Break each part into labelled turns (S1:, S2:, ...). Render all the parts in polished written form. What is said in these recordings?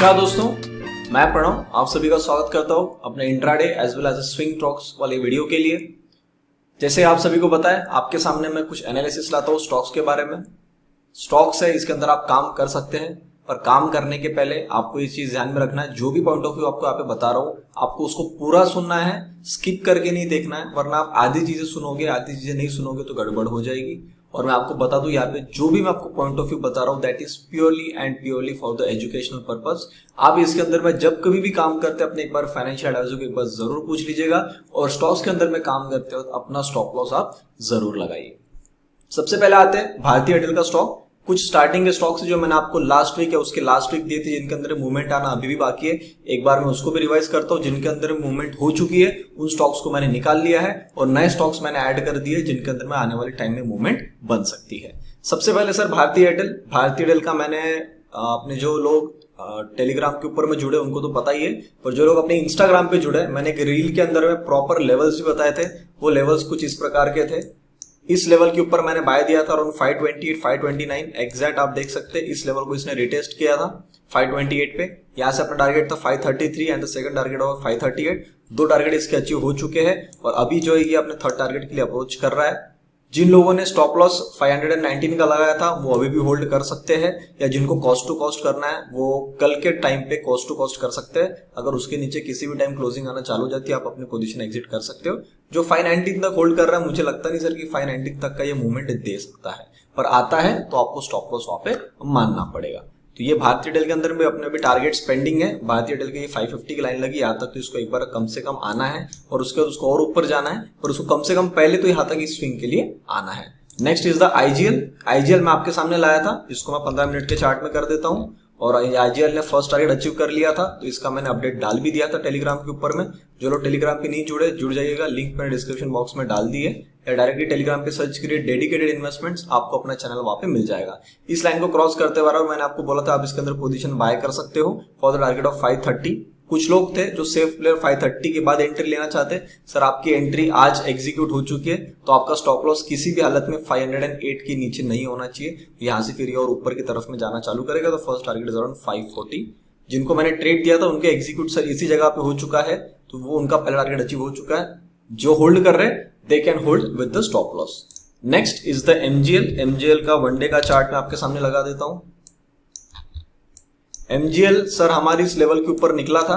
S1: नमस्कार दोस्तों, मैं प्रणव आप सभी का स्वागत करता हूं अपने intraday as well as swing stocks वाले वीडियो के लिए। जैसे आप सभी को पता है, आपके सामने मैं कुछ एनालिसिस लाता हूं स्टॉक्स के बारे में। स्टॉक्स है, इसके अंदर आप काम कर सकते हैं, पर काम करने के पहले आपको ये चीज ध्यान में रखना है, जो भी पॉइंट ऑफ व्यू आपको यहाँ पे बता रहा हूँ आपको उसको पूरा सुनना है, स्किप करके नहीं देखना है, वरना आप आधी चीजें सुनोगे आधी चीजें नहीं सुनोगे तो गड़बड़ हो जाएगी। और मैं आपको बता दूं, यहाँ पे जो भी मैं आपको पॉइंट ऑफ व्यू बता रहा हूँ that is purely and purely for the educational purpose. आप इसके अंदर में जब कभी भी काम करते हैं अपने एक बार फाइनेंशियल एडवाइजर को एक बार जरूर पूछ लीजिएगा, और स्टॉक्स के अंदर में काम करते हो तो अपना स्टॉप लॉस आप जरूर लगाइए। सबसे पहले आते हैं भारतीय एयरटेल का स्टॉक। कुछ स्टार्टिंग के स्टॉक्स जो मैंने आपको लास्ट वीक या उसके लास्ट वीक दिए थे जिनके अंदर मूवमेंट आना अभी भी बाकी है, एक बार मैं उसको भी रिवाइज करता हूं। जिनके अंदर मूवमेंट हो चुकी है उन स्टॉक्स को मैंने निकाल लिया है और नए स्टॉक्स मैंने ऐड कर दिए जिनके अंदर में आने वाले टाइम में मूवमेंट बन सकती है। सबसे पहले सर भारतीय एयरटेल का मैंने अपने जो लोग टेलीग्राम के ऊपर में जुड़े उनको तो पता ही है, पर जो लोग अपने इंस्टाग्राम पे जुड़े, मैंने एक रील के अंदर में प्रॉपर लेवल्स भी बताए थे। वो लेवल्स कुछ इस प्रकार के थे। इस लेवल के ऊपर मैंने बाय दिया था अराउंड 528 529 एग्जैक्ट, आप देख सकते हैं। इस लेवल को इसने रिटेस्ट किया था 528 पे। यहाँ से अपना टारगेट था 533 एंड द सेकंड टारगेट होगा 538। दो टारगेट इसके अचीव हो चुके हैं और अभी जो है ये अपने थर्ड टारगेट के लिए अप्रोच कर रहा है। जिन लोगों ने स्टॉप लॉस 519 का लगाया था वो अभी भी होल्ड कर सकते हैं, या जिनको कॉस्ट टू कॉस्ट करना है वो कल के टाइम पे कॉस्ट टू कॉस्ट कर सकते हैं। अगर उसके नीचे किसी भी टाइम क्लोजिंग आना चालू हो जाती है आप अपनी पोजीशन एग्जिट कर सकते हो। जो 519 तक होल्ड कर रहा है, मुझे लगता नहीं सर कि 519 तक का ये मूवमेंट दे सकता है, पर आता है तो आपको स्टॉप लॉस वहां पे मानना पड़ेगा। तो ये भारतीय एयरटेल के अंदर में अपने भी टारगेट्स पेंडिंग है। भारतीय एयरटेल की 550 की लाइन लगी, यहाँ तक तो इसको एक बार कम से कम आना है और उसके बाद उसको और ऊपर जाना है, और उसको कम से कम पहले तो यहाँ तक इस स्विंग के लिए आना है। नेक्स्ट इज द आईजीएल मैं आपके सामने लाया था, इसको मैं 15 मिनट के चार्ट में कर देता हूँ। और आईजीएल ने फर्स्ट टारगेट अचीव कर लिया था, तो इसका मैंने अपडेट डाल भी दिया था टेलीग्राम के ऊपर में। जो लोग टेलीग्राम पे नहीं जुड़े जुड़ जाइएगा, लिंक मैंने डिस्क्रिप्शन बॉक्स में डाल दी है, या डायरेक्टली टेलीग्राम पे सर्च करिए डेडिकेटेड इन्वेस्टमेंट्स, आपको अपना चैनल वहां पे मिल जाएगा। इस लाइन को क्रॉस करते हुए मैंने आपको बोला था आप इसके अंदर पोजीशन बाय कर सकते हो फॉर द टारगेट ऑफ 530। कुछ लोग थे जो सेफ प्लेयर 530 के बाद एंट्री लेना चाहते, सर आपकी एंट्री आज एग्जीक्यूट हो चुकी है तो आपका स्टॉप लॉस किसी भी हालत में 508 के नीचे नहीं होना चाहिए। यहां से फिर ये और ऊपर की तरफ में जाना चालू करेगा तो फर्स्ट टारगेट इज अराउंड 540। जिनको मैंने ट्रेड दिया था उनके एग्जीक्यूट सर इसी जगह पे हो चुका है, तो वो उनका पहला टारगेट अचीव हो चुका है। जो होल्ड कर रहे हैं they can hold with the stop loss. Next is the MGL का वनडे का चार्ट मैं आपके सामने लगा देता हूं। एमजीएल सर हमारी इस लेवल के ऊपर निकला था,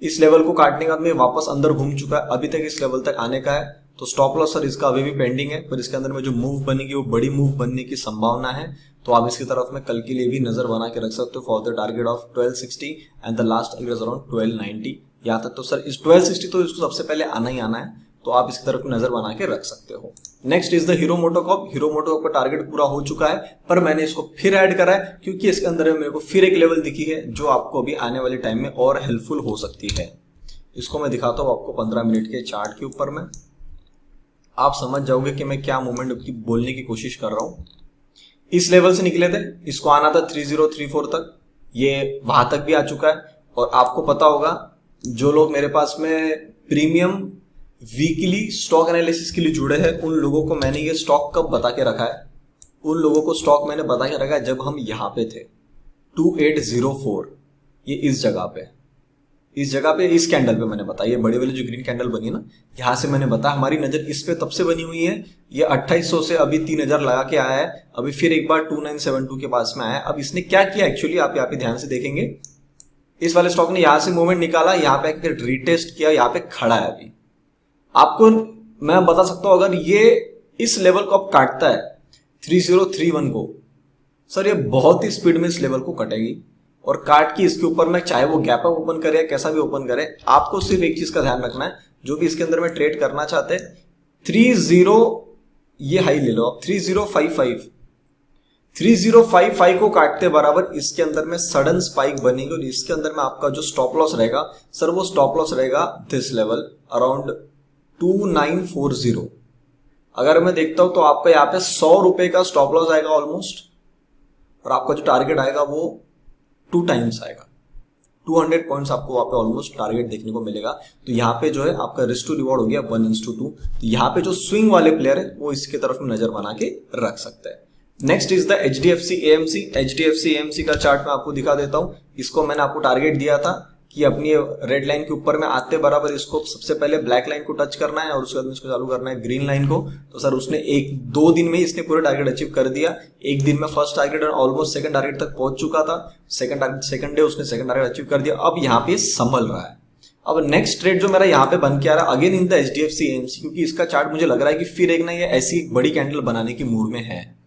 S1: इस लेवल को काटने के बाद में वापस अंदर घूम चुका है, अभी तक इस लेवल तक आने का है। तो स्टॉप लॉस सर इसका अभी भी पेंडिंग है, पर इसके अंदर में जो मूव बनेगी वो बड़ी मूव बनने की संभावना है, तो आप इसकी तरफ में कल के लिए भी नजर बना के रख सकते हो for the target of 1260 and the last target is around 1290। यहाँ तक तो सर इस 1260 तो इसको सबसे पहले आना ही आना है, तो आप इसकी तरफ नजर बना के रख सकते हो। Next is the hero MotoCorp का टारगेट पूरा हो चुका है, पर मैंने इसको फिर ऐड करा है क्योंकि इसके अंदर मेरे को फिर एक लेवल दिखी है जो आपको अभी आने वाले टाइम में और हेल्पफुल हो सकती है। इसको मैं दिखाता हूं आपको 15 मिनट के चार्ट के ऊपर में, आप समझ जाओगे कि मैं क्या मूवमेंट की बोलने की कोशिश कर रहा हूं। इस लेवल से निकले थे, इसको आना था 3034 तक, ये वहां तक भी आ चुका है। और आपको पता होगा जो लोग मेरे पास में प्रीमियम वीकली स्टॉक एनालिसिस के लिए जुड़े हैं उन लोगों को मैंने ये स्टॉक कब बता के रखा है, उन लोगों को स्टॉक मैंने बता के रखा है जब हम यहां पे थे 2804, ये इस जगह पे इस कैंडल पे मैंने बताया, ये बड़ी वाली जो ग्रीन कैंडल बनी ना, यहां से मैंने बताया हमारी नजर इस पे तब से बनी हुई है। ये 2800 से अभी 3000 लगा के आया है, अभी फिर एक बार 2972 के पास में आया है। अब इसने क्या किया एक्चुअली आप यहाँ पे ध्यान से देखेंगे, इस वाले स्टॉक ने यहां से मूवमेंट निकाला, यहाँ पे रिटेस्ट किया, यहाँ पे खड़ा है। अभी आपको मैं बता सकता हूं अगर ये इस लेवल को अब काटता है 3031 को, सर ये बहुत ही स्पीड में इस लेवल को कटेगी और काट के इसके ऊपर में चाहे वो गैप अप ओपन करे या कैसा भी ओपन करे, आपको सिर्फ एक चीज का ध्यान रखना है, जो भी इसके अंदर में ट्रेड करना चाहते हैं 30 ये हाई ले लो आप 3055 को काटते बराबर इसके अंदर में सडन स्पाइक बनेगी और इसके अंदर में आपका जो स्टॉप लॉस रहेगा सर वो स्टॉप लॉस रहेगा दिस लेवल अराउंड 2940। अगर मैं देखता हूं तो आपका यहाँ पे 100 रुपए का स्टॉप लॉस आएगा ऑलमोस्ट, और आपका जो टारगेट आएगा वो 2 टाइम्स आएगा, 200 पॉइंट्स आपको वहां पे ऑलमोस्ट टारगेट देखने को मिलेगा। तो यहाँ पे जो है आपका रिस्क टू रिवॉर्ड हो गया 1:2। तो यहाँ पे जो स्विंग वाले प्लेयर है वो इसके तरफ में नजर बना के रख सकते हैं। Next is the HDFC AMC। HDFC AMC का चार्ट मैं आपको दिखा देता हूं। इसको मैंने आपको टारगेट दिया था कि अपनी रेड लाइन के ऊपर में आते बराबर इसको सबसे पहले ब्लैक लाइन को टच करना है और उसके बाद में इसको चालू करना है ग्रीन लाइन को। तो सर उसने 1-2 दिन में ही इसने पूरे टारगेट अचीव कर दिया। एक दिन में फर्स्ट टारगेट और ऑलमोस्ट सेकंड टारगेट तक पहुंच चुका था। सेकंड डे उसने सेकंड टारगेट अचीव कर दिया। अब यहाँ पे संभल रहा है। अब नेक्स्ट ट्रेड जो मेरा यहाँ पे बन के आ रहा है again in the HDFC AMC, क्योंकि इसका चार्ट मुझे लग रहा है कि फिर एक ना ये ऐसी बड़ी कैंडल बनाने की मूड में है।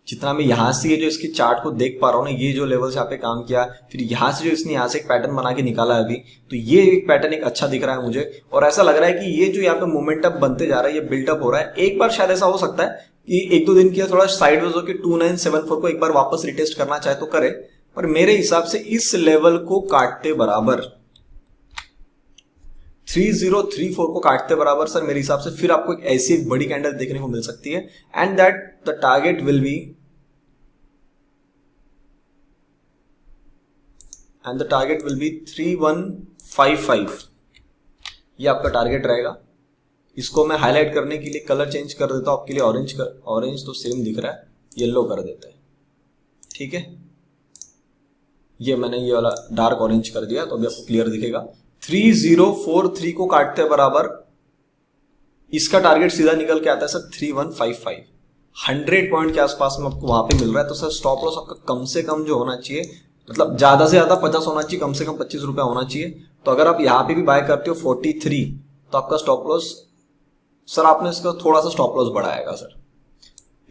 S1: जितना मैं यहाँ से ये जो इसके चार्ट को देख पा रहा हूँ ना, ये जो लेवल से यहाँ पे काम किया, फिर यहाँ से जो इसने यहाँ से एक पैटर्न बना के निकाला है अभी, तो ये एक पैटर्न एक अच्छा दिख रहा है मुझे। और ऐसा लग रहा है कि ये जो यहाँ पे मोमेंटम बनते जा रहा है, ये बिल्डअप हो रहा है। एक बार शायद ऐसा हो सकता है कि 1-2 दिन की थोड़ा साइडवेज होकर 2974 को एक बार वापस रिटेस्ट करना चाहे तो करे, पर मेरे हिसाब से इस लेवल को काटते बराबर 3034 को काटते बराबर सर मेरे हिसाब से फिर आपको एक ऐसी एक बड़ी कैंडल देखने को मिल सकती है। And that the target will be 3155। ये आपका टारगेट रहेगा। इसको मैं हाईलाइट करने के लिए कलर चेंज कर देता हूं आपके लिए। ऑरेंज तो सेम दिख रहा है, येलो कर देते हैं। ठीक है, ये मैंने ये वाला डार्क ऑरेंज कर दिया तो अभी आपको क्लियर दिखेगा। 3043 को काटते बराबर इसका टारगेट सीधा निकल के आता है सर 3155। 100 पॉइंट के आसपास में आपको वहां पे मिल रहा है। तो सर स्टॉप लॉस आपका कम से कम जो होना चाहिए, मतलब ज्यादा से ज्यादा 50 होना चाहिए, कम से कम 25 रुपया होना चाहिए। तो अगर आप यहाँ पे भी बाय करते हो 43, तो आपका स्टॉप लॉस सर आपने इसका थोड़ा सा स्टॉप लॉस बढ़ाएगा सर।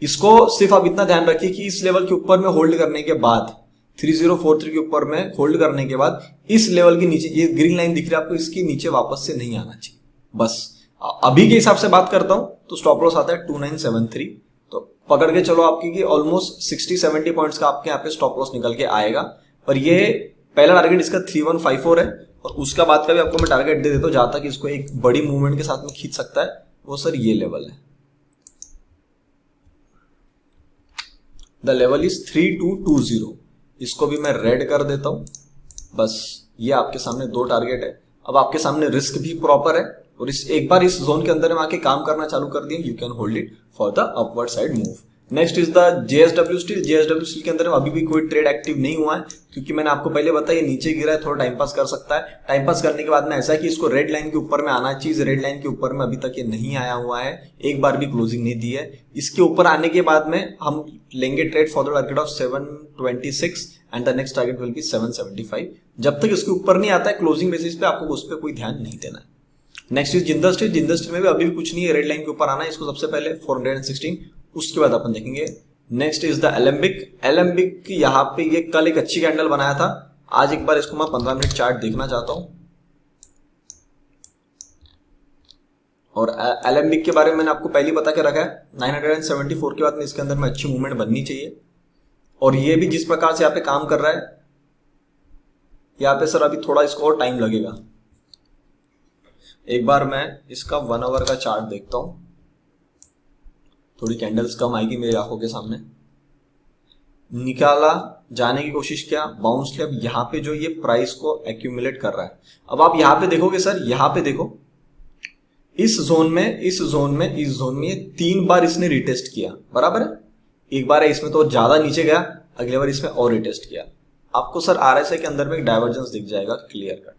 S1: इसको सिर्फ आप इतना ध्यान रखिए कि इस लेवल के ऊपर में होल्ड करने के बाद 3043 के ऊपर में होल्ड करने के बाद इस लेवल के नीचे ये ग्रीन लाइन दिख रही है आपको, इसके नीचे वापस से नहीं आना चाहिए। बस अभी के हिसाब से बात करता हूं तो स्टॉप लॉस आता है 2973। तो पकड़ के चलो आपकी कि ऑलमोस्ट 60-70 पॉइंट्स का आपके यहाँ पे स्टॉप लॉस निकल के आएगा। पर ये पहला टारगेट इसका 3154 है और उसका बाद का भी आपको मैं टारगेट दे देता हूं जहां तक इसको एक बड़ी मूवमेंट के साथ में खींच सकता है, वो सर ये लेवल है। The level is 3220। इसको भी मैं रेड कर देता हूं। बस ये आपके सामने 2 टारगेट है। अब आपके सामने रिस्क भी प्रॉपर है और एक बार इस जोन के अंदर में आके काम करना चालू कर दिए, you can hold it for the upward side move. Next is the JSW steel. JSW steel के अंदर में अभी भी कोई ट्रेड एक्टिव नहीं हुआ है, क्योंकि मैंने आपको पहले बताया ये नीचे गिरा है, थोड़ा टाइम पास कर सकता है। टाइम पास करने के बाद में ऐसा है कि इसको रेड लाइन के ऊपर में आना चाहिए। रेड लाइन के ऊपर में अभी तक ये नहीं आया हुआ है, एक बार भी क्लोजिंग नहीं दी है। इसके ऊपर आने के बाद में हम लेंगे trade for the target of 726 and the next target will be 775। जब तक इसके ऊपर नहीं आता है क्लोजिंग बेसिस पे, आपको उस पर कोई ध्यान नहीं देना है। Next is Jindal steel. Jindal steel में भी अभी भी कुछ नहीं है, रेड लाइन के ऊपर आना है इसको सबसे पहले 416, उसके बाद अपन देखेंगे। Next is the Alembic. Alembic यहाँ पे ये कल एक अच्छी कैंडल बनाया था, आज एक बार इसको मैं 15 मिनट चार्ट देखना चाहता हूं। और एलेम्बिक के बारे में मैंने आपको पहले बता के रखा है 974 के बाद में इसके अंदर में अच्छी मूवमेंट बननी चाहिए। और ये भी जिस प्रकार से यहाँ पे काम कर रहा है, यहाँ पे सर अभी थोड़ा इसको और टाइम लगेगा। एक बार मैं इसका 1 आवर का चार्ट देखता हूं, थोड़ी कैंडल्स कम आएगी मेरी आंखों के सामने। निकाला, जाने की कोशिश किया, बाउंस किया। अब यहाँ पे जो ये प्राइस को एक्यूमुलेट कर रहा है, अब आप यहाँ पे देखोगे सर, यहाँ पे देखो इस जोन में ये 3 बार इसने रिटेस्ट किया, बराबर है। एक बार है इसमें तो ज्यादा नीचे गया, अगले बार इसमें और रिटेस्ट किया। आपको सर RSI के अंदर में एक डाइवर्जेंस दिख जाएगा, क्लियर कट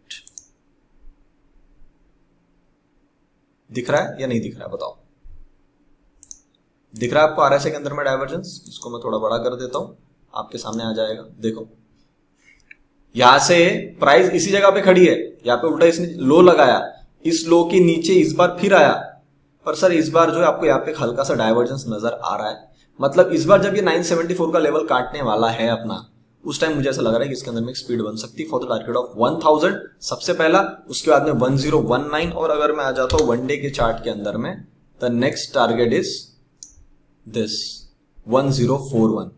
S1: दिख रहा है या नहीं दिख रहा है बताओ? दिख रहा है आपको RSI के अंदर में डाइवर्जेंस? इसको मैं थोड़ा बड़ा कर देता हूं, आपके सामने आ जाएगा। देखो यहां से प्राइस इसी जगह पे खड़ी है, यहाँ पे उल्टा इसने लो लगाया, इस लो के नीचे इस बार फिर आया, पर सर इस बार जो है आपको यहाँ पे हल्का सा डाइवर्जेंस नजर आ रहा है। मतलब इस बार जब ये 974 का लेवल काटने वाला है अपना, उस टाइम मुझे ऐसा लग रहा है कि इसके अंदर में एक स्पीड बन सकती है फॉर द टारगेट ऑफ 1000 सबसे पहला, उसके बाद में 1019। और अगर मैं आ जाता हूं 1 डे के चार्ट के अंदर में, the next target is this 1041।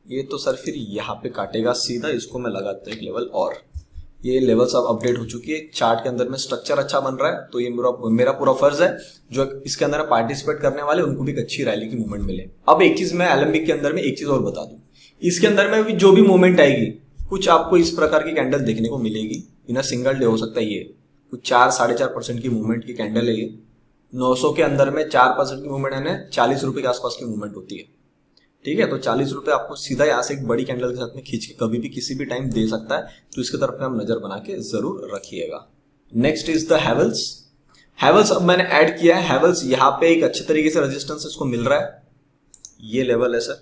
S1: ये तो सर फिर यहाँ पे काटेगा सीधा, इसको मैं लगाता हूं एक लेवल और। ये लेवल्स अब अपडेट हो चुकी है, चार्ट के अंदर में स्ट्रक्चर अच्छा बन रहा है, तो ये मेरा पूरा फर्ज है जो इसके अंदर पार्टिसिपेट करने वाले उनको भी एक अच्छी रैली की मूवमेंट मिले। अब एक चीज मैं एलेम्बिक के अंदर में एक चीज और बता दूं, इसके अंदर में भी जो भी मूवमेंट आएगी, कुछ आपको इस प्रकार की कैंडल देखने को मिलेगी। इन सिंगल डे हो सकता है, ये कुछ 4-4.5% की मूवमेंट की कैंडल है ये। 900 के अंदर में 4% की मूवमेंट है, 40 रुपए के आसपास की मूवमेंट होती है। ठीक है, तो 40 रुपए आपको सीधा यहाँ से एक बड़ी कैंडल के साथ में खींच के कभी भी किसी भी टाइम दे सकता है, तो इसकी तरफ में आप नजर बना के जरूर रखिएगा। Next is the Havells. Havells अब मैंने ऐड किया है। हैवेल्स यहाँ पे एक अच्छे तरीके से रेजिस्टेंस इसको मिल रहा है, ये लेवल है सर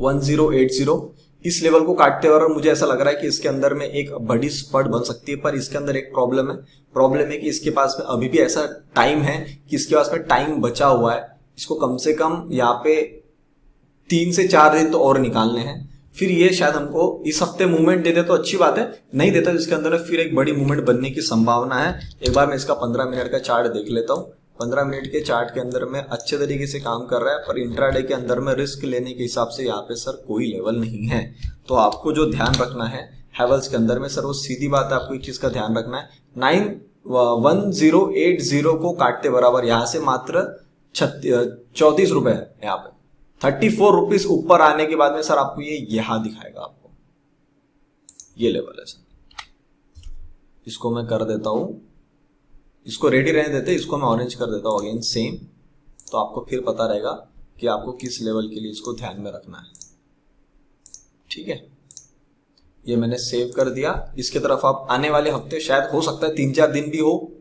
S1: 1080। इस लेवल को काटते हुए मुझे ऐसा लग रहा है कि इसके अंदर में एक बड़ी स्पर्ट बन सकती है, पर इसके अंदर एक प्रॉब्लम है कि इसके पास में अभी भी ऐसा टाइम है कि इसके पास में टाइम बचा हुआ है। इसको कम से कम यहाँ पे 3 से 4 दिन तो और निकालने हैं, फिर ये शायद हमको इस हफ्ते मूवमेंट दे दे तो अच्छी बात है, नहीं देता तो इसके अंदर फिर एक बड़ी मूवमेंट बनने की संभावना है। एक बार मैं इसका 15 मिनट का चार्ट देख लेता हूँ। 15 मिनट के चार्ट के अंदर में अच्छे तरीके से काम कर रहा है, पर इंट्राडे के अंदर में रिस्क लेने के हिसाब से यहाँ पे सर कोई लेवल नहीं है। तो आपको जो ध्यान रखना है हैवेल्स के अंदर में सर, वो सीधी बात है, आपको एक चीज का ध्यान रखना है 1080 को काटते बराबर यहाँ से मात्र 34 रुपए है। यहाँ पे 34 रुपीज ऊपर आने के बाद में सर आपको ये यहां दिखाएगा, आपको ये लेवल है सर। इसको मैं कर देता हूं, इसको रेडी रहने देते, इसको मैं ऑरेंज कर देता हूं अगेन सेम, तो आपको फिर पता रहेगा कि आपको किस लेवल के लिए इसको ध्यान में रखना है। ठीक है, ये मैंने सेव कर दिया। इसके तरफ आप आने वाले हफ्ते शायद हो सकता है 3-4 दिन भी हो,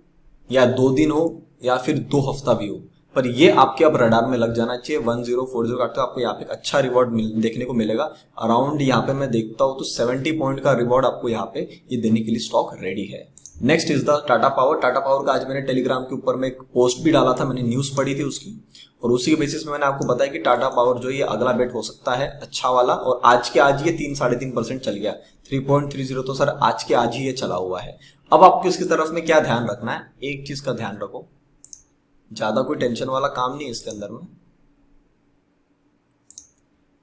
S1: या 2 दिन हो, या फिर 2 हफ्ता भी हो, पर ये आपके अब रडार में लग जाना चाहिए। 1040 काटते आपको यहाँ पे एक अच्छा रिवॉर्ड देखने को मिलेगा। अराउंड यहाँ पे मैं देखता हूँ तो 70 पॉइंट का रिवॉर्ड आपको यहाँ पे ये देने के लिए स्टॉक रेडी है। Next is the Tata power. Tata power का आज मैंने टेलीग्राम के ऊपर में एक पोस्ट भी डाला था, मैंने न्यूज पढ़ी थी उसकी, और उसी के बेसिस में मैंने आपको बताया कि टाटा पावर जो ये अगला बेट हो सकता है अच्छा वाला, और आज के आज ये 3-3.5% चल गया। 3.30 तो सर आज के आज ही ये चला हुआ है। अब आपको इसकी तरफ में क्या ध्यान रखना है, एक चीज का ध्यान रखो, ज्यादा कोई टेंशन वाला काम नहीं है इसके अंदर में।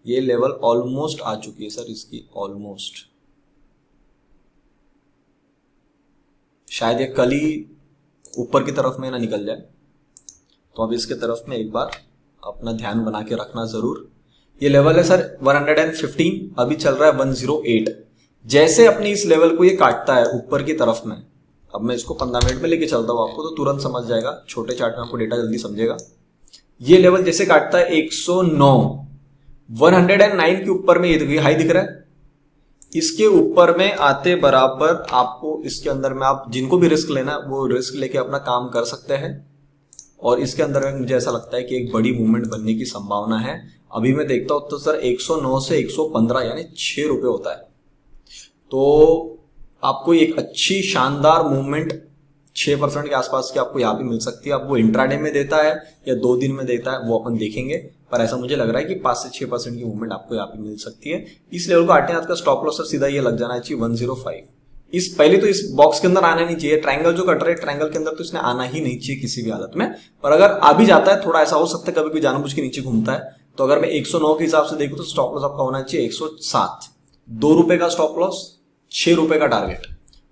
S1: ये लेवल ऑलमोस्ट आ चुकी है सर इसकी, ऑलमोस्ट, शायद ये कल ही ऊपर की तरफ में ना निकल जाए, तो अब इसके तरफ में एक बार अपना ध्यान बना के रखना जरूर। ये लेवल है सर 115, अभी चल रहा है 108। जैसे अपनी इस लेवल को ये काटता है ऊपर की तरफ में, अब मैं इसको 15 मिनट में लेके चलता हूं, आपको तो तुरंत समझ जाएगा, छोटे चार्ट में आपको डेटा जल्दी समझेगा। ये लेवल जैसे काटता है 109, 109 के ऊपर में ये हाई दिख रहा है, इसके ऊपर में आते बराबर आपको इसके अंदर में आप जिनको भी रिस्क लेना वो रिस्क लेके अपना काम कर सकते हैं। और इसके अंदर में मुझे ऐसा लगता है कि एक बड़ी मूवमेंट बनने की संभावना है। अभी मैं देखता हूं तो सर 109 से 115 यानी 6 रुपए होता है, तो आपको एक अच्छी शानदार मूवमेंट 6% के आसपास की आपको यहाँ पे मिल सकती है। अब वो इंट्राडे में देता है या 2 दिन में देता है वो अपन देखेंगे, पर ऐसा मुझे लग रहा है कि 5 से 6% की मूवमेंट आपको यहाँ पे मिल सकती है। इस लेवल को आटे हाथ का स्टॉप लॉस सर सीधा ये लग जाना चाहिए 105। इस पहले तो इस बॉक्स के अंदर आना नहीं चाहिए, ट्रायंगल जो कट रहा है ट्रायंगल के अंदर तो इसने आना ही नहीं चाहिए किसी भी हालत में, पर अगर आ भी जाता है थोड़ा ऐसा हो सकता है कभी कोई जानबूझ के नीचे घूमता है, तो अगर मैं 109 के हिसाब से देखूं तो स्टॉप लॉस आपका होना चाहिए 107, 2 रुपए का स्टॉप लॉस, 6 रुपए का टारगेट,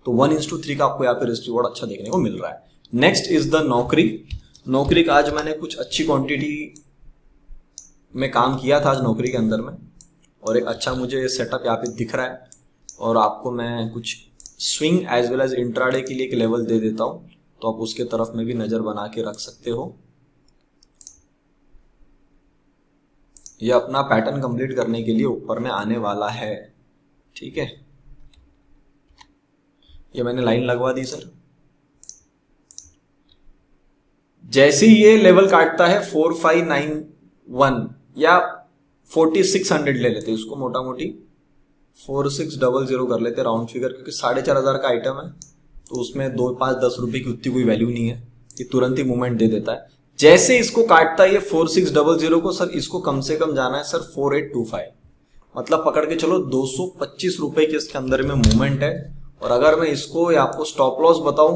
S1: तो 1:3 का आपको यहाँ पे रिस्क रिवॉर्ड अच्छा देखने को मिल रहा है। नेक्स्ट इज द नौकरी। नौकरी का आज मैंने कुछ अच्छी क्वांटिटी में काम किया था आज नौकरी के अंदर में, और एक अच्छा मुझे सेटअप यहाँ पे दिख रहा है, और आपको मैं कुछ swing as well as intraday के लिए एक लेवल दे देता हूं, तो आप उसके तरफ में भी नजर बना के रख सकते हो। ये अपना पैटर्न कंप्लीट करने के लिए ऊपर में आने वाला है। ठीक है, ये मैंने लाइन लगवा दी सर। जैसे ही ये लेवल काटता है 4591 या 4600 ले लेते हैं उसको, मोटा मोटी 4600 कर लेते राउंड फिगर, क्योंकि 4500 का आइटम है तो उसमें 2, 5, 10 रुपए की उतनी कोई वैल्यू नहीं है, ये तुरंत ही मूवमेंट दे देता है। जैसे इसको काटता है ये 4600 को सर, इसको कम से कम जाना है सर 4825, मतलब पकड़ के चलो 225 रुपए के इसके अंदर में मूवमेंट है। और अगर मैं इसको आपको स्टॉप लॉस बताऊं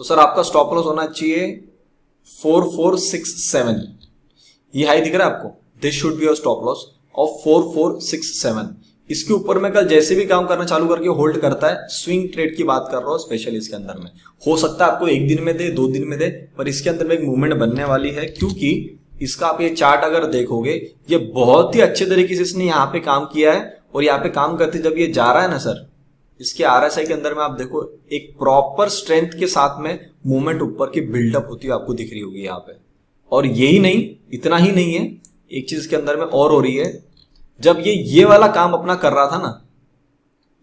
S1: तो सर आपका स्टॉप लॉस होना चाहिए 4467, ये हाई दिख रहा है आपको, this should be your stop loss of 4467। इसके ऊपर में कल जैसे भी काम करना चालू करके होल्ड करता है, स्विंग ट्रेड की बात कर रहा हूं स्पेशली इसके अंदर में, हो सकता है आपको 1 दिन में दे, 2 दिन में दे, पर इसके अंदर में एक मूवमेंट बनने वाली है, क्योंकि इसका आप ये चार्ट अगर देखोगे ये बहुत ही अच्छे तरीके से इसने यहाँ पे काम किया है, और यहाँ पे काम करते जब ये जा रहा है ना सर, इसके आरएसआई के अंदर में आप देखो एक प्रॉपर स्ट्रेंथ के साथ में मूवमेंट ऊपर की बिल्डअप होती है आपको दिख रही होगी यहाँ पे। और यही नहीं, इतना ही नहीं है, एक चीज के अंदर में और हो रही है। जब ये वाला काम अपना कर रहा था ना,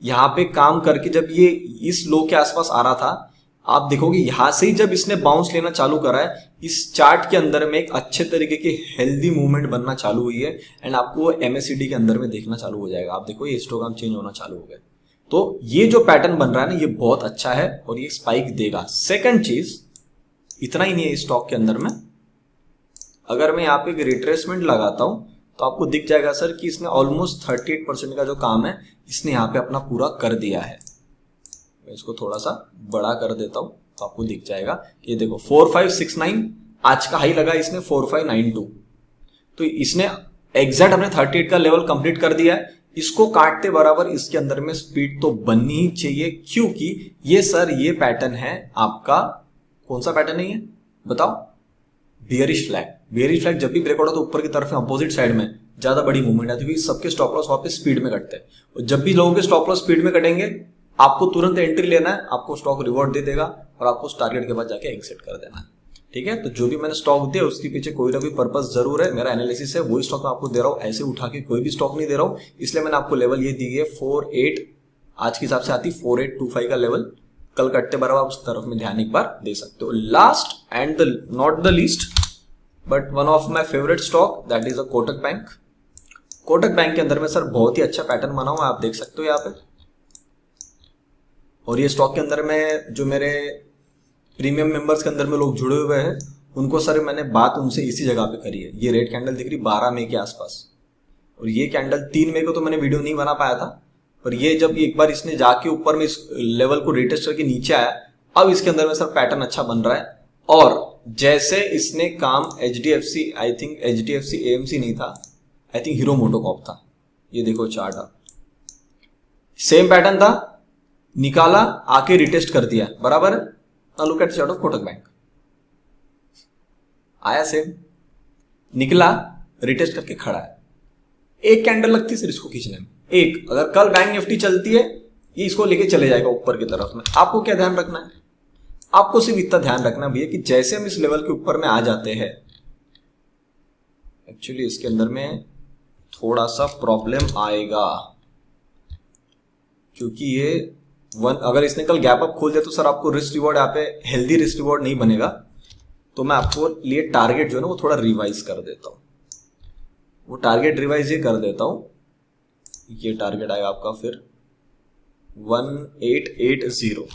S1: यहां पे काम करके जब ये इस लो के आसपास आ रहा था, आप देखोगे यहां से ही जब इसने बाउंस लेना चालू करा है, इस चार्ट के अंदर में एक अच्छे तरीके की हेल्दी मूवमेंट बनना चालू हुई है एंड आपको MACD के अंदर में देखना चालू हो जाएगा। आप देखो ये हिस्टोग्राम चेंज होना चालू हो गया। तो ये जो पैटर्न बन रहा है ना, ये बहुत अच्छा है और ये स्पाइक देगा। सेकंड चीज, इतना ही नहीं है स्टॉक के अंदर में, अगर मैं यहाँ पे एक रिट्रेसमेंट लगाता हूं तो आपको दिख जाएगा सर कि इसने ऑलमोस्ट 38% का जो काम है इसने यहाँ पे अपना पूरा कर दिया है। मैं इसको थोड़ा सा बड़ा कर देता हूं तो आपको दिख जाएगा। ये देखो 4569 आज का हाई लगा इसने 4592, तो इसने एग्जैक्ट अपने 38 का लेवल कंप्लीट कर दिया है। इसको काटते बराबर इसके अंदर में स्पीड तो बननी ही चाहिए, क्योंकि ये सर ये पैटर्न है आपका, कौन सा पैटर्न है ये बताओ? Bearish flag. बियरिश फ्लैग जब भी ब्रेकआउट होता है ऊपर की तरफ अपोजिट साइड में ज्यादा बड़ी मूवमेंट आती है, क्योंकि सबके स्टॉप लॉस वहां पे स्पीड में कटते हैं। और जब भी लोगों के स्टॉप लॉस स्पीड में कटेंगे, आपको तुरंत एंट्री लेना है, आपको स्टॉक रिवॉर्ड दे देगा और आपको उस टारगेट के बाद जाके एग्जिट कर देना है। ठीक है, तो जो भी मैंने स्टॉक दिया उसके पीछे कोई ना कोई पर्पस जरूर है। मेरा एनालिसिस है, वही स्टॉक मैं आपको दे रहा हूँ, ऐसे उठा के कोई भी स्टॉक नहीं दे रहा हूँ। इसलिए मैंने आपको लेवल ये दी है 48, आज के हिसाब से आती 4825 का लेवल। कल कटते बराबर आप उस तरफ में ध्यान एक बार दे सकते हो। Last and not the least but one of my favourite stock, that is a Kotak bank. Kotak bank के अंदर में सर बहुत ही अच्छा पैटर्न बना हुआ है, आप देख सकते हो यहाँ पे। और ये स्टॉक के अंदर में जो मेरे प्रीमियम मेंबर्स के अंदर में लोग जुड़े हुए हैं, उनको सर मैंने बात उनसे इसी जगह पे करी है। ये रेड कैंडल दिख रही 12 मई के आसपास, और ये कैंडल 3 मई को तो मैंने वीडियो नहीं बना पाया था, पर ये जब एक बार इसने जाके ऊपर में इस लेवल को रिटेस्ट करके नीचे आया, अब इसके अंदर में सर पैटर्न अच्छा बन रहा है। और जैसे इसने काम HDFC, I think HDFC AMC नहीं था, आई थिंक हीरो मोटोकॉर्प था, ये देखो चार्ट आप, सेम पैटर्न था, निकाला आके रिटेस्ट कर दिया, बराबर है। Now look at chart of Kotak bank, आया सेम, निकला रिटेस्ट करके खड़ा है। एक कैंडल लगती है सर इसको खींचने में, एक। अगर कल बैंक निफ्टी चलती है, ये इसको लेके चले जाएगा ऊपर की तरफ में। आपको क्या ध्यान रखना है? आपको सिर्फ इतना ध्यान रखना भैया कि जैसे हम इस लेवल के ऊपर में आ जाते हैं, एक्चुअली इसके अंदर में थोड़ा सा प्रॉब्लम आएगा, क्योंकि ये अगर इसने कल गैप अप खोल दिया तो सर आपको रिस्क रिवॉर्ड यहाँ पे हेल्दी रिस्क रिवॉर्ड नहीं बनेगा। तो मैं आपको लिए टारगेट जो है ना वो थोड़ा रिवाइज कर देता हूं। वो टारगेट रिवाइज ये कर देता हूं, ये टारगेट आएगा आपका फिर 1880।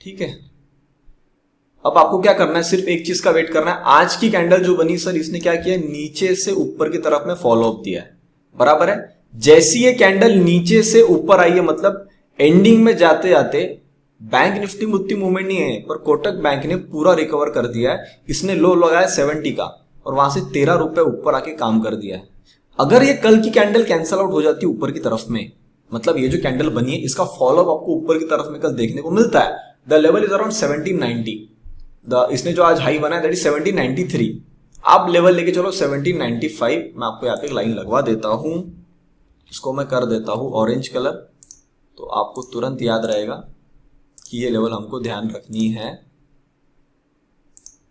S1: ठीक है, अब आपको क्या करना है, सिर्फ एक चीज का वेट करना है। आज की कैंडल जो बनी सर, इसने क्या किया, नीचे से ऊपर की तरफ में फॉलो अप दिया है, बराबर है। जैसी ये कैंडल नीचे से ऊपर आई है, मतलब एंडिंग में जाते जाते बैंक निफ्टी में उतनी मूवमेंट नहीं है, पर कोटक बैंक ने पूरा रिकवर कर दिया है। इसने लो लगाया 70 का और वहां से 13 रुपए ऊपर आके काम कर दिया है। अगर ये कल की कैंडल कैंसल आउट हो जाती है ऊपर की तरफ में, मतलब ये जो कैंडल बनी है इसका फॉलोअप आपको ऊपर की तरफ में कल देखने को मिलता है। The level is around 1790। इसने जो आज हाई बनाया दैट इज 1793। आप लेवल लेके चलो 1795। मैं आपको यहाँ पे एक लाइन लगवा देता हूं, इसको मैं कर देता हूं ऑरेंज कलर, तो आपको तुरंत याद रहेगा कि ये लेवल हमको ध्यान रखनी है।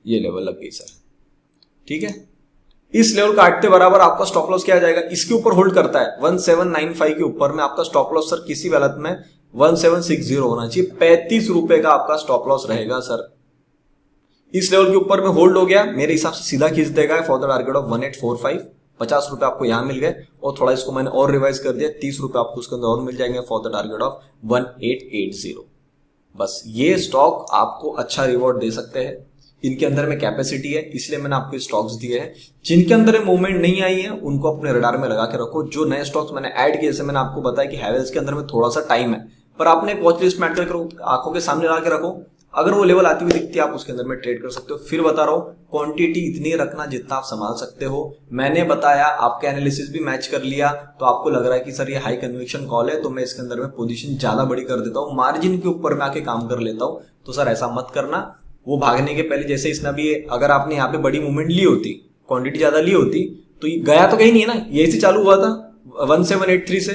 S1: ये लेवल लग गई सर, ठीक है। इस लेवल काटते बराबर आपका स्टॉप लॉस क्या आ जाएगा, इसके ऊपर होल्ड करता है 1795 के ऊपर में आपका स्टॉप लॉस सर किसी भी हालत में 1760 होना चाहिए। 35 रुपए का आपका स्टॉप लॉस रहेगा सर। इस लेवल के ऊपर में होल्ड हो गया, मेरे हिसाब से सीधा खींच देगा फॉर द टारगेट ऑफ 1845। 50 रुपए आपको यहां मिल गए, और थोड़ा इसको मैंने और रिवाइज कर दिया, 30 रुपए आपको उसके अंदर और मिल जाएंगे फॉर द टारगेट ऑफ 1880। बस ये स्टॉक आपको अच्छा रिवॉर्ड दे सकते हैं। इनके अंदर में कैपेसिटी है, इसलिए मैंने आपको स्टॉक्स दिए हैं। जिनके अंदर मूवमेंट नहीं आई है उनको अपने रडार में लगा के रखो। जो नए स्टॉक्स मैंने ऐड किए, जैसे मैंने आपको बताया कि हैवेल्स के अंदर में थोड़ा सा टाइम है, पर आपने वॉच लिस्ट में ऐड करके आंखों के सामने लगा के रखो। अगर वो लेवल आती हुई दिखती है आप उसके अंदर में ट्रेड कर सकते हो। फिर बता रहा हूं, क्वांटिटी इतनी रखना जितना आप संभाल सकते हो। मैंने बताया, आपका एनालिसिस भी मैच कर लिया, तो आपको लग रहा है कि सर ये हाई कन्विक्शन कॉल है, तो मैं इसके अंदर में पोजीशन ज्यादा बड़ी कर देता हूं, मार्जिन के ऊपर में आके काम कर लेता हूं। तो सर ऐसा मत करना। वो भागने के पहले, जैसे इसने भी, अगर आपने यहाँ पे बड़ी मूवमेंट ली होती, क्वांटिटी ज्यादा ली होती, तो गया तो कहीं नहीं है ना, यही से चालू हुआ था 1783 से,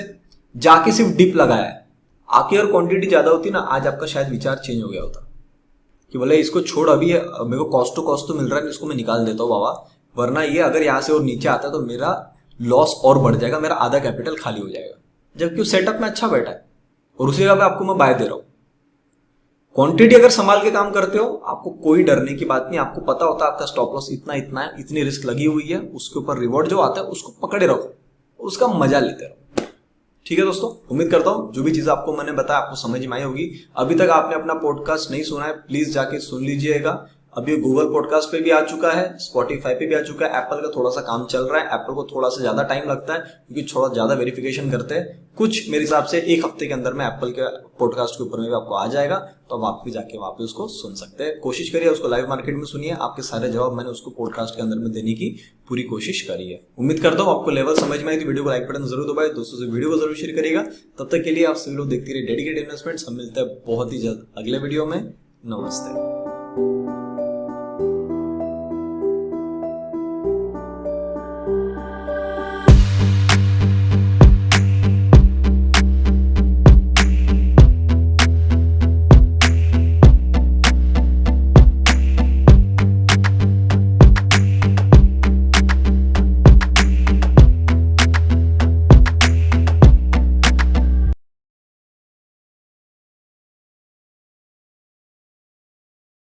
S1: जाके सिर्फ डिप लगाया है। आके और क्वांटिटी ज्यादा होती ना, आज आपका शायद विचार चेंज हो गया होता। कि बोले इसको छोड़, अभी मेरे को कॉस्ट टू कॉस्ट तो मिल रहा है, इसको मैं निकाल देता हूँ बाबा, वरना ये अगर यहाँ से और नीचे आता है तो मेरा लॉस और बढ़ जाएगा, मेरा आधा कैपिटल खाली हो जाएगा। जबकि उस सेटअप में अच्छा बैठा है और उसी जगह पे आपको मैं बाय दे रहा हूँ। क्वांटिटी अगर संभाल के काम करते हो, आपको कोई डरने की बात नहीं। आपको पता होता है आपका स्टॉप लॉस इतना इतना है, इतनी रिस्क लगी हुई है, उसके ऊपर रिवॉर्ड जो आता है उसको पकड़े रखो, उसका मजा लेते रहो। ठीक है दोस्तों, उम्मीद करता हूं जो भी चीज आपको मैंने बताया आपको समझ में आई होगी। अभी तक आपने अपना पॉडकास्ट नहीं सुना है, प्लीज जाके सुन लीजिएगा। अभी गूगल पॉडकास्ट पे भी आ चुका है, स्पॉटिफाई पे भी आ चुका है। एप्पल का थोड़ा सा काम चल रहा है, एप्पल को थोड़ा सा ज्यादा टाइम लगता है क्योंकि थोड़ा ज्यादा वेरिफिकेशन करते हैं। कुछ मेरे हिसाब से 1 हफ्ते के अंदर में एप्पल के पॉडकास्ट के ऊपर में भी आपको आ जाएगा, तो अब आप भी जाके वहां पे उसको सुन सकते हैं। कोशिश करिए उसको लाइव मार्केट में सुनिए, आपके सारे जवाब मैंने उसको पॉडकास्ट के अंदर में देने की पूरी कोशिश करी है। उम्मीद करता हूँ आपको लेवल समझ में आई, तो वीडियो को लाइक बटन जरूर दबाए, दोस्तों से वीडियो को जरूर शेयर करिएगा। तब तक के लिए आप सभी लोग देखते रहिए डेडिकेटेड इन्वेस्टमेंट्स। हम मिलते हैं बहुत ही जल्द अगले वीडियो में। नमस्ते।